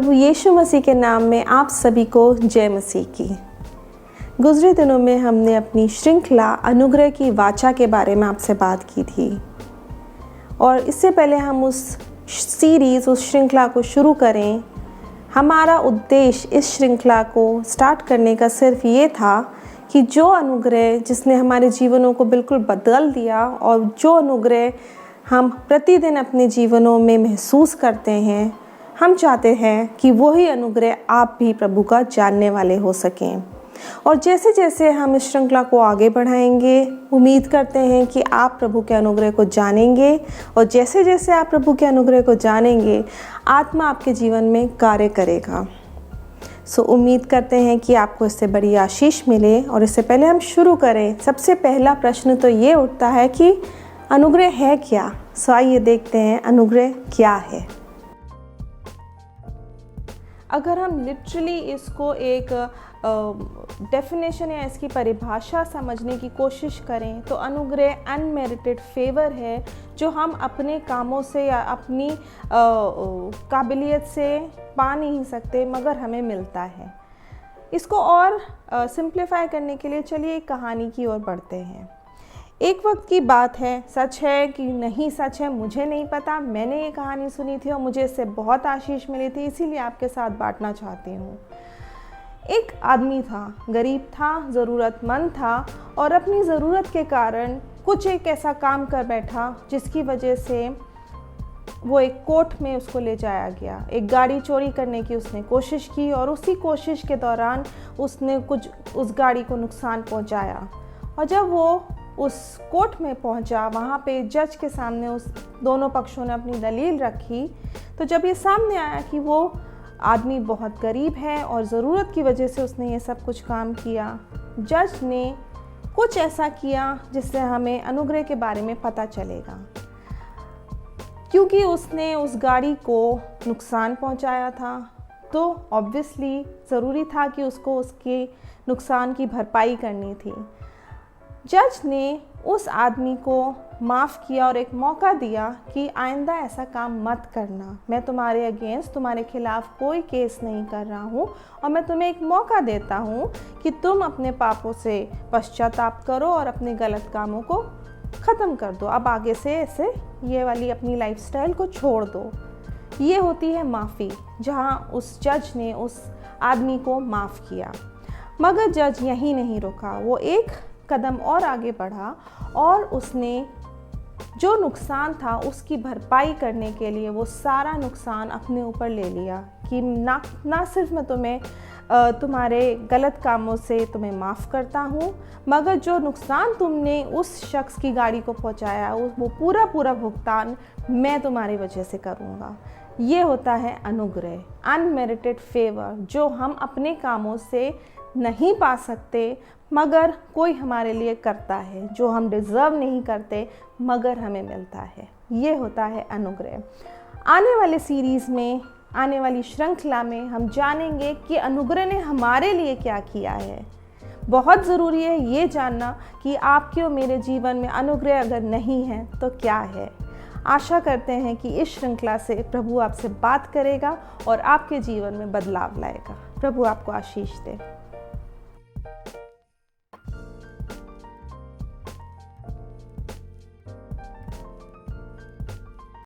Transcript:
प्रभु यीशु मसीह के नाम में आप सभी को जय मसीह की। गुज़रे दिनों में हमने अपनी श्रृंखला अनुग्रह की वाचा के बारे में आपसे बात की थी और इससे पहले हम उस श्रृंखला को शुरू करें, हमारा उद्देश्य इस श्रृंखला को स्टार्ट करने का सिर्फ ये था कि जो अनुग्रह जिसने हमारे जीवनों को बिल्कुल बदल दिया और जो अनुग्रह हम प्रतिदिन अपने जीवनों में महसूस करते हैं, हम चाहते हैं कि वही अनुग्रह आप भी प्रभु का जानने वाले हो सकें। और जैसे जैसे हम इस श्रृंखला को आगे बढ़ाएंगे, उम्मीद करते हैं कि आप प्रभु के अनुग्रह को जानेंगे और जैसे जैसे आप प्रभु के अनुग्रह को जानेंगे, आत्मा आपके जीवन में कार्य करेगा। उम्मीद करते हैं कि आपको इससे बड़ी आशीष मिले। और इससे पहले हम शुरू करें, सबसे पहला प्रश्न तो ये उठता है कि अनुग्रह है क्या। आइए देखते हैं अनुग्रह क्या है। अगर हम लिटरली इसको एक डेफिनेशन या इसकी परिभाषा समझने की कोशिश करें तो अनुग्रह अनमेरिटेड फेवर है जो हम अपने कामों से या अपनी काबिलियत से पा नहीं सकते मगर हमें मिलता है। इसको और सिंप्लीफाई करने के लिए चलिए एक कहानी की ओर बढ़ते हैं। एक वक्त की बात है, सच है कि नहीं सच है मुझे नहीं पता, मैंने ये कहानी सुनी थी और मुझे इससे बहुत आशीष मिली थी, इसीलिए आपके साथ बांटना चाहती हूँ। एक आदमी था, गरीब था, ज़रूरतमंद था और अपनी ज़रूरत के कारण कुछ एक ऐसा काम कर बैठा जिसकी वजह से वो एक कोर्ट में उसको ले जाया गया। एक गाड़ी चोरी करने की उसने कोशिश की और उसी कोशिश के दौरान उसने उस गाड़ी को नुकसान पहुँचाया। और जब वो उस कोर्ट में पहुंचा, वहाँ पे जज के सामने उस दोनों पक्षों ने अपनी दलील रखी, तो जब ये सामने आया कि वो आदमी बहुत गरीब है और ज़रूरत की वजह से उसने ये सब कुछ काम किया, जज ने कुछ ऐसा किया जिससे हमें अनुग्रह के बारे में पता चलेगा। क्योंकि उसने उस गाड़ी को नुकसान पहुंचाया था तो ऑब्वियसली ज़रूरी था कि उसको उसके नुकसान की भरपाई करनी थी। जज ने उस आदमी को माफ़ किया और एक मौका दिया कि आइंदा ऐसा काम मत करना। मैं तुम्हारे अगेंस्ट, तुम्हारे खिलाफ़ कोई केस नहीं कर रहा हूँ और मैं तुम्हें एक मौका देता हूँ कि तुम अपने पापों से पश्चाताप करो और अपने गलत कामों को ख़त्म कर दो। अब आगे से ऐसे ये वाली अपनी लाइफस्टाइल को छोड़ दो। ये होती है माफ़ी, जहाँ उस जज ने उस आदमी को माफ़ किया। मगर जज यहीं नहीं रुका, वो एक कदम और आगे बढ़ा और उसने जो नुकसान था उसकी भरपाई करने के लिए वो सारा नुकसान अपने ऊपर ले लिया कि ना सिर्फ मैं तुम्हें तुम्हारे गलत कामों से तुम्हें माफ़ करता हूँ, मगर जो नुकसान तुमने उस शख्स की गाड़ी को पहुँचाया वो पूरा भुगतान मैं तुम्हारी वजह से करूँगा। ये होता है अनुग्रह, अनमेरिटेड फेवर, जो हम अपने कामों से नहीं पा सकते मगर कोई हमारे लिए करता है, जो हम डिज़र्व नहीं करते मगर हमें मिलता है। ये होता है अनुग्रह। आने वाले सीरीज़ में, आने वाली श्रृंखला में हम जानेंगे कि अनुग्रह ने हमारे लिए क्या किया है। बहुत ज़रूरी है ये जानना कि आपके और मेरे जीवन में अनुग्रह अगर नहीं है तो क्या है। आशा करते हैं कि इस श्रृंखला से प्रभु आपसे बात करेगा और आपके जीवन में बदलाव लाएगा। प्रभु आपको आशीष दे।